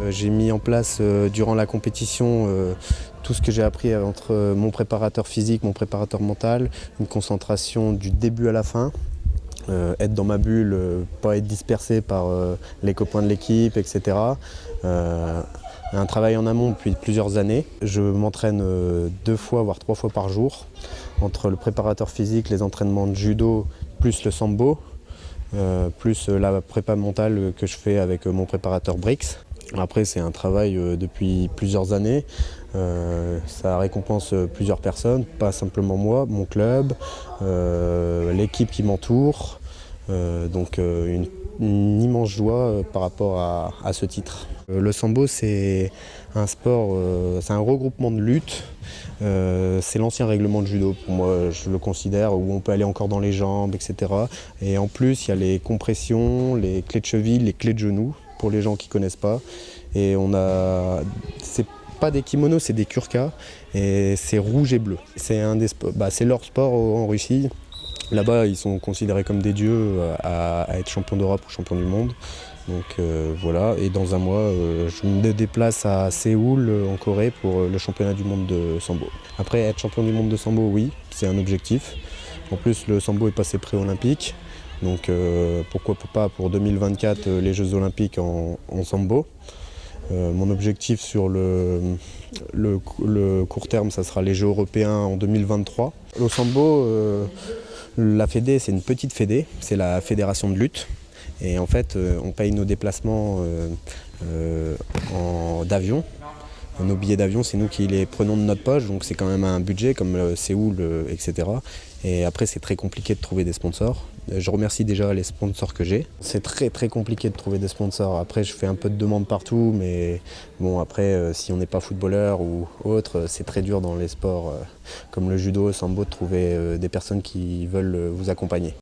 J'ai mis en place durant la compétition tout ce que j'ai appris entre mon préparateur physique, mon préparateur mental, une concentration du début à la fin, être dans ma bulle, pas être dispersé par les copains de l'équipe, etc. Un travail en amont depuis plusieurs années. Je m'entraîne 2 fois, voire 3 fois par jour, entre le préparateur physique, les entraînements de judo, plus le sambo, plus la prépa mentale que je fais avec mon préparateur Brix. Après, c'est un travail depuis plusieurs années. Ça récompense plusieurs personnes, pas simplement moi, mon club, l'équipe qui m'entoure. Une immense joie par rapport à ce titre. Le sambo, c'est un sport, c'est un regroupement de lutte. C'est l'ancien règlement de judo, pour moi, je le considère, où on peut aller encore dans les jambes, etc. Et en plus, il y a les compressions, les clés de cheville, les clés de genoux, pour les gens qui ne connaissent pas. Et c'est pas des kimonos, c'est des kurkas, et c'est rouge et bleu. C'est leur sport en Russie. Là-bas, ils sont considérés comme des dieux à être champion d'Europe ou champion du monde. Donc voilà, et dans un mois, je me déplace à Séoul, en Corée, pour le championnat du monde de sambo. Après, être champion du monde de sambo, oui, c'est un objectif. En plus, le sambo est passé pré-olympique. Donc pourquoi pas pour 2024 les Jeux olympiques en sambo. Mon objectif sur le court terme, ça sera les Jeux européens en 2023. Au sambo, la fédé, c'est une petite fédé, c'est la fédération de lutte. Et en fait, on paye nos déplacements d'avion. Nos billets d'avion, c'est nous qui les prenons de notre poche, donc c'est quand même un budget comme Séoul, etc. Et après, c'est très compliqué de trouver des sponsors. Je remercie déjà les sponsors que j'ai. C'est très compliqué de trouver des sponsors. Après, je fais un peu de demandes partout, mais bon, après, si on n'est pas footballeur ou autre, c'est très dur dans les sports comme le judo, le sambo, de trouver des personnes qui veulent vous accompagner.